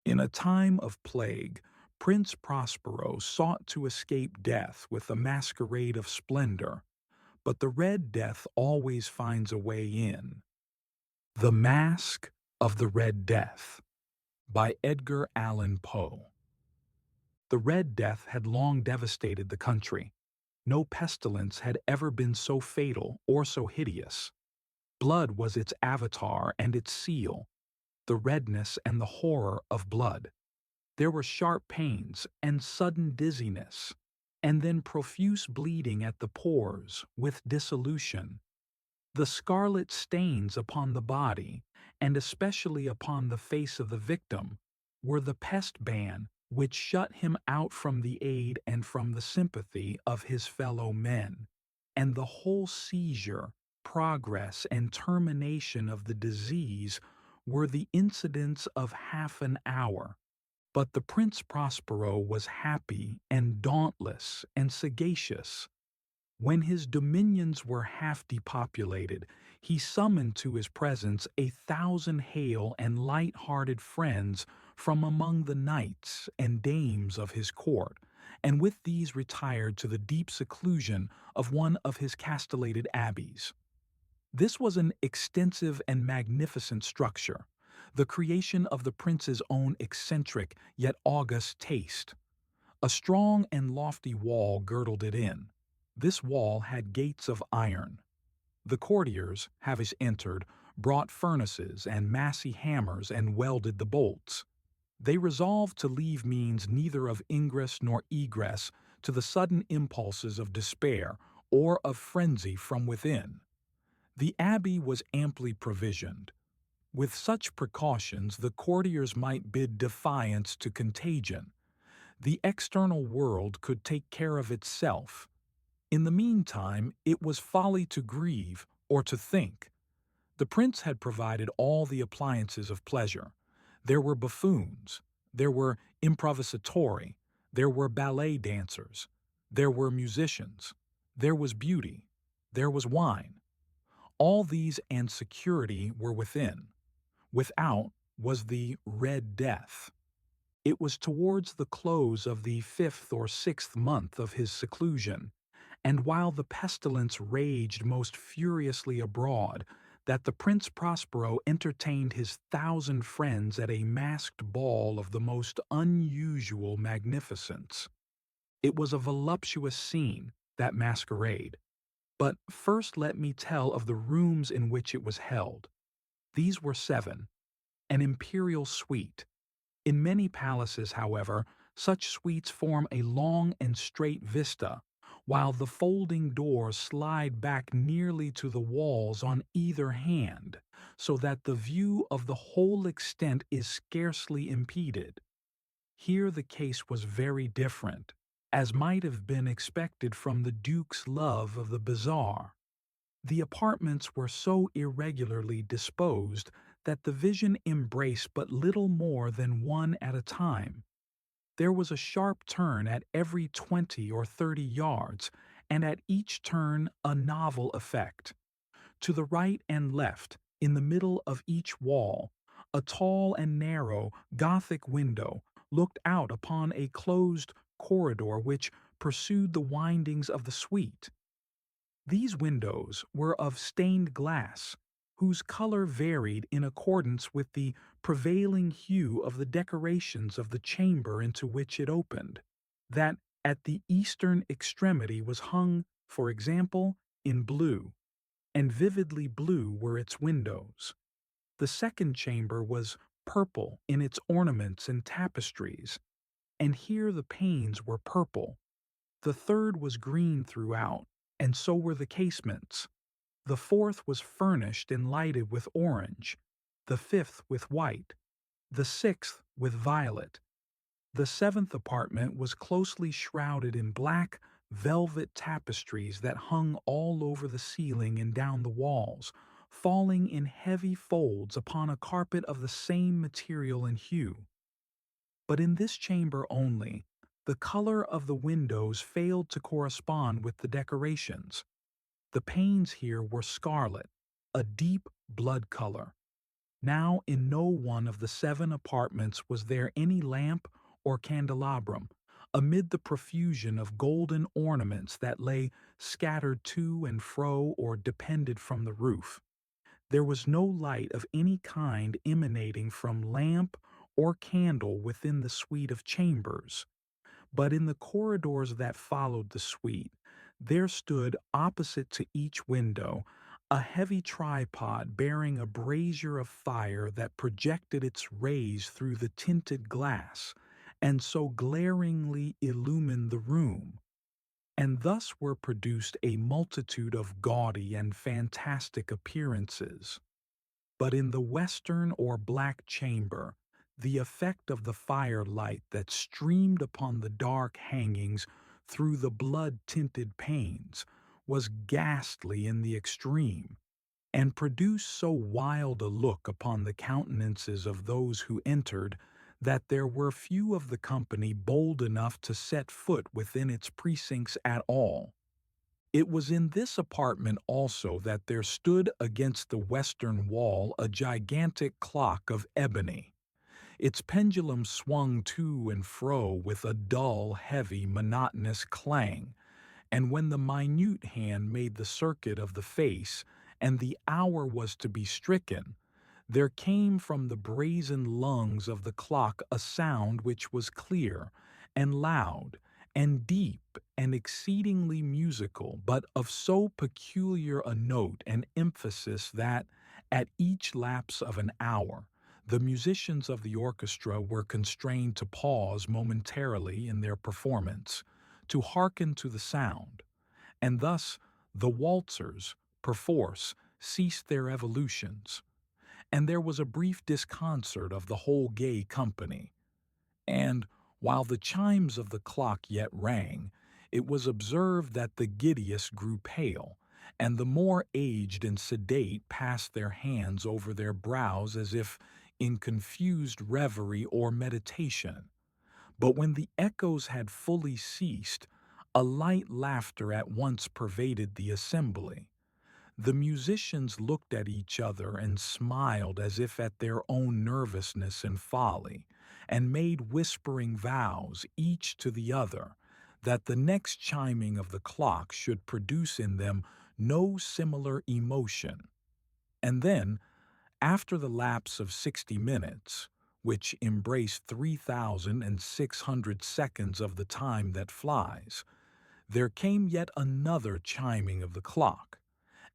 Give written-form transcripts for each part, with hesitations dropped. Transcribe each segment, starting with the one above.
In a time of plague, Prince Prospero sought to escape death with a masquerade of splendor, but the Red Death always finds a way in. The Masque of the Red Death by Edgar Allan Poe. The Red Death had long devastated the country. No pestilence had ever been so fatal or so hideous. Blood was its avatar and its seal, the redness and the horror of blood. There were sharp pains and sudden dizziness, and then profuse bleeding at the pores with dissolution. The scarlet stains upon the body, and especially upon the face of the victim, were the pest ban which shut him out from the aid and from the sympathy of his fellow men, and the whole seizure, progress, and termination of the disease were the incidents of half an hour. But the Prince Prospero was happy and dauntless and sagacious. When his dominions were half depopulated, he summoned to his presence 1,000 hale and light-hearted friends from among the knights and dames of his court, and with these retired to the deep seclusion of one of his castellated abbeys. This was an extensive and magnificent structure, the creation of the prince's own eccentric yet august taste. A strong and lofty wall girdled it in. This wall had gates of iron. The courtiers, having entered, brought furnaces and massy hammers and welded the bolts. They resolved to leave means neither of ingress nor egress to the sudden impulses of despair or of frenzy from within. The abbey was amply provisioned. With such precautions, the courtiers might bid defiance to contagion. The external world could take care of itself. In the meantime, it was folly to grieve or to think. The prince had provided all the appliances of pleasure. There were buffoons, there were improvisatori, there were ballet dancers, there were musicians, there was beauty, there was wine. All these and security were within. Without was the Red Death. It was towards the close of the 5th or 6th month of his seclusion, and while the pestilence raged most furiously abroad, that the Prince Prospero entertained his 1,000 friends at a masked ball of the most unusual magnificence. It was a voluptuous scene, that masquerade. But first let me tell of the rooms in which it was held. These were 7, an imperial suite. In many palaces, however, such suites form a long and straight vista, while the folding doors slide back nearly to the walls on either hand, so that the view of the whole extent is scarcely impeded. Here the case was very different, as might have been expected from the Duke's love of the bizarre. The apartments were so irregularly disposed that the vision embraced but little more than one at a time. There was a sharp turn at every 20 or 30 yards, and at each turn a novel effect. To the right and left, in the middle of each wall, a tall and narrow Gothic window looked out upon a closed corridor which pursued the windings of the suite. These windows were of stained glass, whose color varied in accordance with the prevailing hue of the decorations of the chamber into which it opened. That at the eastern extremity was hung, for example, in blue, and vividly blue were its windows. The second chamber was purple in its ornaments and tapestries, and here the panes were purple. The third was green throughout, and so were the casements. The fourth was furnished and lighted with orange, the fifth with white, the sixth with violet. The 7th apartment was closely shrouded in black velvet tapestries that hung all over the ceiling and down the walls, falling in heavy folds upon a carpet of the same material and hue. But in this chamber only, the color of the windows failed to correspond with the decorations. The panes here were scarlet, a deep blood color. Now in no one of the 7 apartments was there any lamp or candelabrum, amid the profusion of golden ornaments that lay scattered to and fro or depended from the roof. There was no light of any kind emanating from lamp or candle within the suite of chambers. But in the corridors that followed the suite, there stood opposite to each window a heavy tripod bearing a brazier of fire that projected its rays through the tinted glass, and so glaringly illumined the room. And thus were produced a multitude of gaudy and fantastic appearances. But in the western or black chamber, the effect of the firelight that streamed upon the dark hangings through the blood-tinted panes was ghastly in the extreme, and produced so wild a look upon the countenances of those who entered that there were few of the company bold enough to set foot within its precincts at all. It was in this apartment also that there stood against the western wall a gigantic clock of ebony. Its pendulum swung to and fro with a dull, heavy, monotonous clang, and when the minute hand made the circuit of the face and the hour was to be stricken, there came from the brazen lungs of the clock a sound which was clear and loud and deep and exceedingly musical, but of so peculiar a note and emphasis that, at each lapse of an hour, the musicians of the orchestra were constrained to pause momentarily in their performance, to hearken to the sound, and thus the waltzers, perforce, ceased their evolutions, and there was a brief disconcert of the whole gay company. And, while the chimes of the clock yet rang, it was observed that the giddiest grew pale, and the more aged and sedate passed their hands over their brows as if in confused reverie or meditation. But when the echoes had fully ceased, a light laughter at once pervaded the assembly. The musicians looked at each other and smiled as if at their own nervousness and folly, and made whispering vows, each to the other, that the next chiming of the clock should produce in them no similar emotion. And then, after the lapse of 60 minutes, which embraced 3,600 seconds of the time that flies, there came yet another chiming of the clock,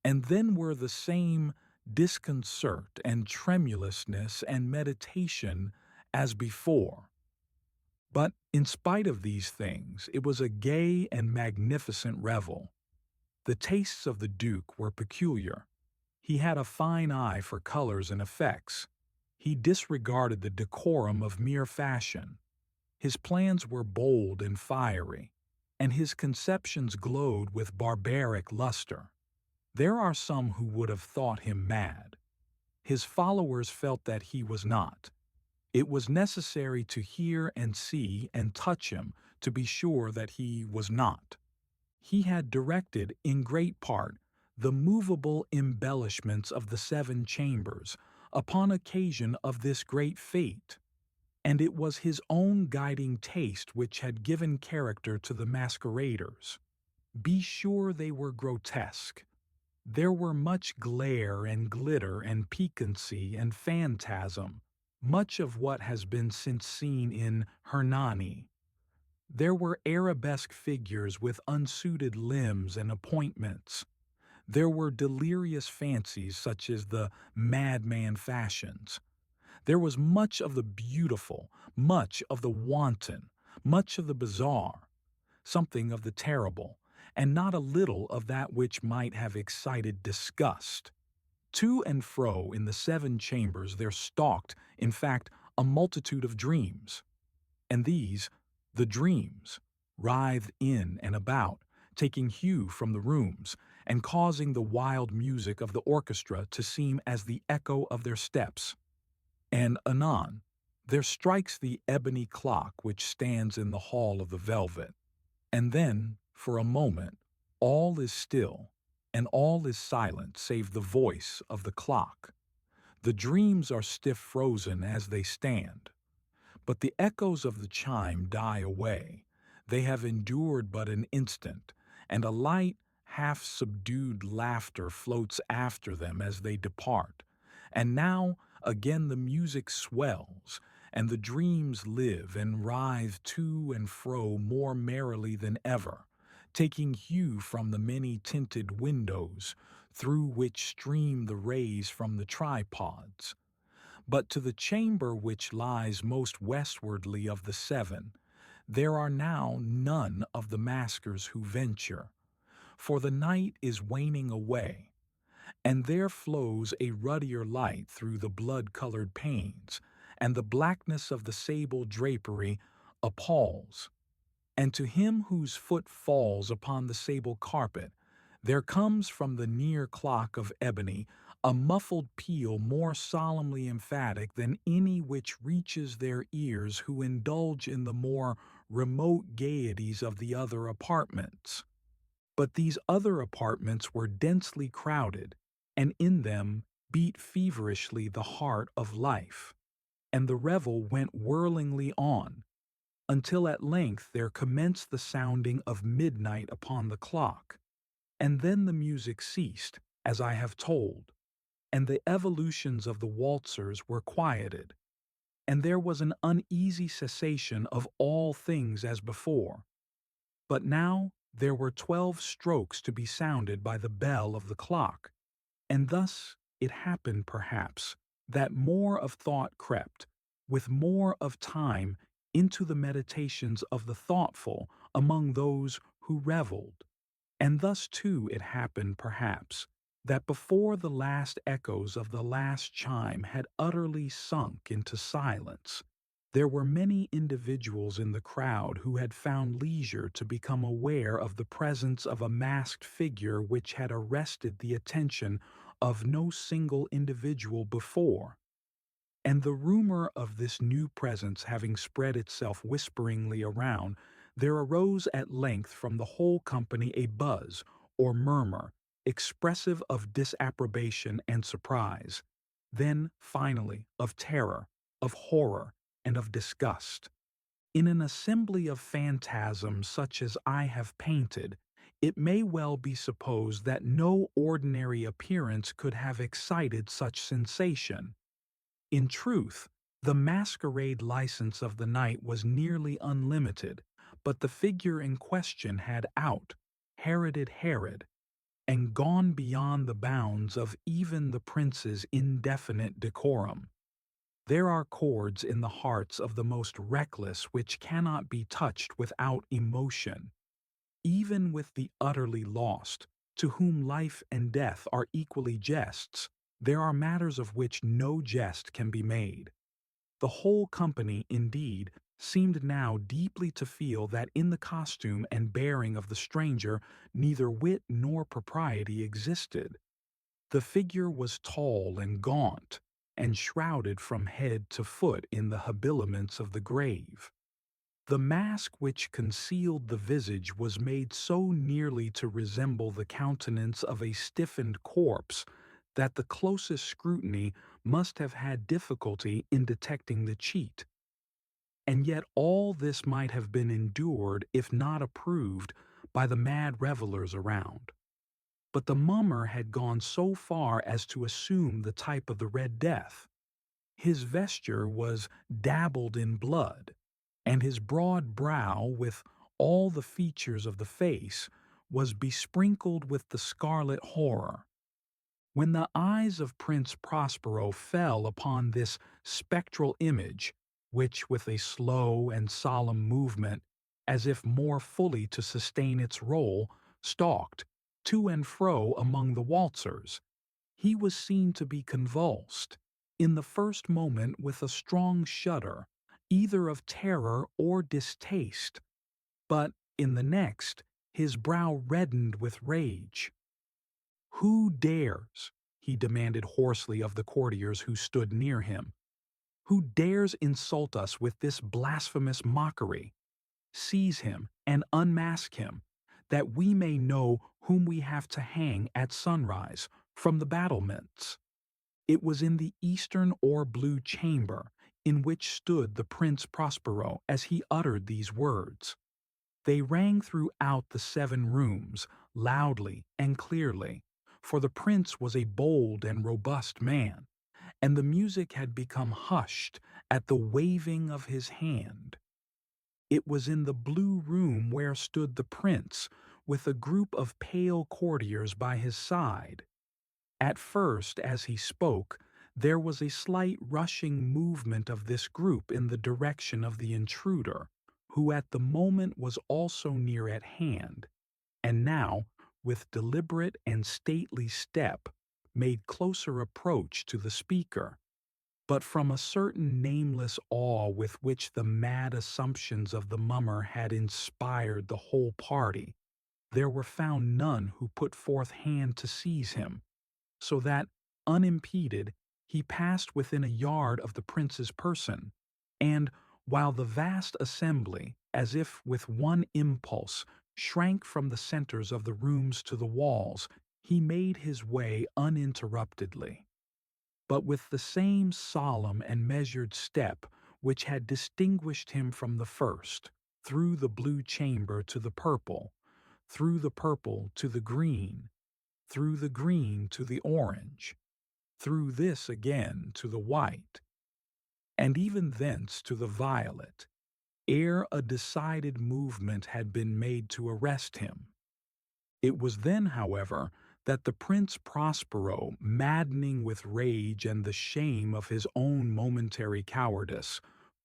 and then were the same disconcert and tremulousness and meditation as before. But in spite of these things, it was a gay and magnificent revel. The tastes of the Duke were peculiar. He had a fine eye for colors and effects. He disregarded the decorum of mere fashion. His plans were bold and fiery, and his conceptions glowed with barbaric luster. There are some who would have thought him mad. His followers felt that he was not. It was necessary to hear and see and touch him to be sure that he was not. He had directed, in great part, the movable embellishments of the 7 chambers upon occasion of this great fete, and it was his own guiding taste which had given character to the masqueraders. Be sure they were grotesque. There were much glare and glitter and piquancy and phantasm, much of what has been since seen in Hernani. There were arabesque figures with unsuited limbs and appointments. There were delirious fancies such as the madman fashions. There was much of the beautiful, much of the wanton, much of the bizarre, something of the terrible, and not a little of that which might have excited disgust. To and fro in the 7 chambers there stalked, in fact, a multitude of dreams. And these, the dreams, writhed in and about, taking hue from the rooms, and causing the wild music of the orchestra to seem as the echo of their steps. And anon, there strikes the ebony clock which stands in the hall of the velvet. And then, for a moment, all is still, and all is silent save the voice of the clock. The dreams are stiff frozen as they stand, but the echoes of the chime die away. They have endured but an instant, and a light, half-subdued laughter floats after them as they depart. And now again the music swells, and the dreams live and writhe to and fro more merrily than ever, taking hue from the many-tinted windows through which stream the rays from the tripods. But to the chamber which lies most westwardly of the seven, there are now none of the maskers who venture, for the night is waning away, and there flows a ruddier light through the blood-colored panes, and the blackness of the sable drapery appalls. And to him whose foot falls upon the sable carpet, there comes from the near clock of ebony a muffled peal more solemnly emphatic than any which reaches their ears who indulge in the more remote gaieties of the other apartments. But these other apartments were densely crowded, and in them beat feverishly the heart of life, and the revel went whirlingly on, until at length there commenced the sounding of midnight upon the clock, and then the music ceased, as I have told, and the evolutions of the waltzers were quieted, and there was an uneasy cessation of all things as before. But now there were 12 strokes to be sounded by the bell of the clock, and thus it happened perhaps that more of thought crept, with more of time, into the meditations of the thoughtful among those who revelled. And thus too it happened perhaps that before the last echoes of the last chime had utterly sunk into silence, there were many individuals in the crowd who had found leisure to become aware of the presence of a masked figure which had arrested the attention of no single individual before. And the rumor of this new presence having spread itself whisperingly around, there arose at length from the whole company a buzz, or murmur, expressive of disapprobation and surprise, then, finally, of terror, of horror, and of disgust. In an assembly of phantasms such as I have painted, it may well be supposed that no ordinary appearance could have excited such sensation. In truth, the masquerade license of the night was nearly unlimited, but the figure in question had Heroded Herod, and gone beyond the bounds of even the prince's indefinite decorum. There are chords in the hearts of the most reckless which cannot be touched without emotion. Even with the utterly lost, to whom life and death are equally jests, there are matters of which no jest can be made. The whole company, indeed, seemed now deeply to feel that in the costume and bearing of the stranger neither wit nor propriety existed. The figure was tall and gaunt, and shrouded from head to foot in the habiliments of the grave. The mask which concealed the visage was made so nearly to resemble the countenance of a stiffened corpse that the closest scrutiny must have had difficulty in detecting the cheat. And yet all this might have been endured if not approved by the mad revellers around. But the mummer had gone so far as to assume the type of the Red Death. His vesture was dabbled in blood, and his broad brow, with all the features of the face, was besprinkled with the scarlet horror. When the eyes of Prince Prospero fell upon this spectral image, which with a slow and solemn movement, as if more fully to sustain its rôle, stalked to and fro among the waltzers, he was seen to be convulsed, in the first moment with a strong shudder, either of terror or distaste, but in the next his brow reddened with rage. "Who dares," he demanded hoarsely of the courtiers who stood near him, "who dares insult us with this blasphemous mockery? Seize him and unmask him, that we may know whom we have to hang at sunrise from the battlements." It was in the eastern or blue chamber, in which stood the Prince Prospero as he uttered these words. They rang throughout the 7 rooms, loudly and clearly, for the prince was a bold and robust man, and the music had become hushed at the waving of his hand. It was in the blue room where stood the prince, with a group of pale courtiers by his side. At first, as he spoke, there was a slight rushing movement of this group in the direction of the intruder, who at the moment was also near at hand, and now, with deliberate and stately step, made closer approach to the speaker. But from a certain nameless awe with which the mad assumptions of the mummer had inspired the whole party, there were found none who put forth hand to seize him, so that, unimpeded, he passed within a yard of the prince's person, and, while the vast assembly, as if with one impulse, shrank from the centers of the rooms to the walls, he made his way uninterruptedly, but with the same solemn and measured step which had distinguished him from the first, through the blue chamber to the purple, through the purple to the green, through the green to the orange, through this again to the white, and even thence to the violet, ere a decided movement had been made to arrest him. It was then, however, that the Prince Prospero, maddening with rage and the shame of his own momentary cowardice,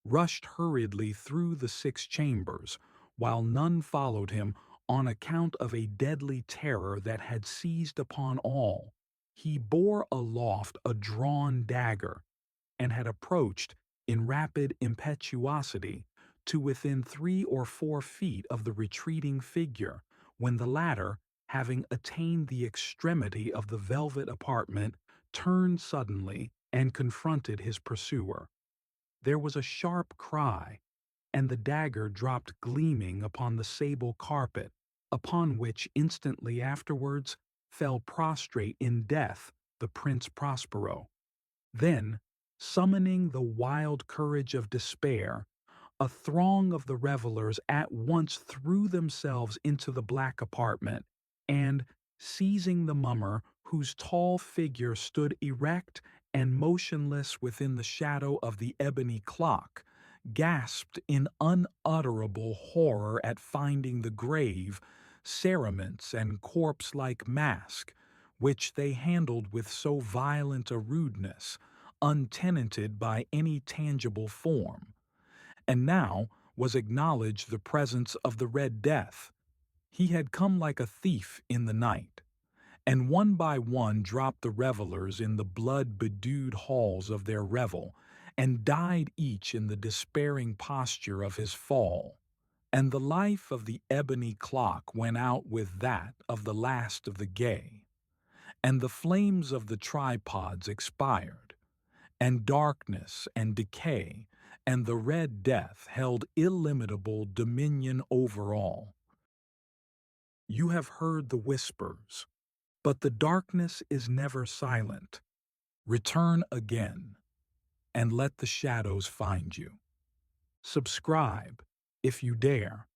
rushed hurriedly through the 6 chambers, while none followed him on account of a deadly terror that had seized upon all. He bore aloft a drawn dagger, and had approached, in rapid impetuosity, to within 3 or 4 feet of the retreating figure, when the latter, having attained the extremity of the velvet apartment, turned suddenly and confronted his pursuer. There was a sharp cry, and the dagger dropped gleaming upon the sable carpet, upon which instantly afterwards fell prostrate in death the Prince Prospero. Then, summoning the wild courage of despair, a throng of the revelers at once threw themselves into the black apartment, and, seizing the mummer, whose tall figure stood erect and motionless within the shadow of the ebony clock, gasped in unutterable horror at finding the grave, cerements, and corpse-like mask, which they handled with so violent a rudeness, untenanted by any tangible form. And now was acknowledged the presence of the Red Death. He had come like a thief in the night, and one by one dropped the revelers in the blood-bedewed halls of their revel, and died each in the despairing posture of his fall. And the life of the ebony clock went out with that of the last of the gay, and the flames of the tripods expired, and darkness and decay and the Red Death held illimitable dominion over all. You have heard the whispers, but the darkness is never silent. Return again, and let the shadows find you. Subscribe, if you dare,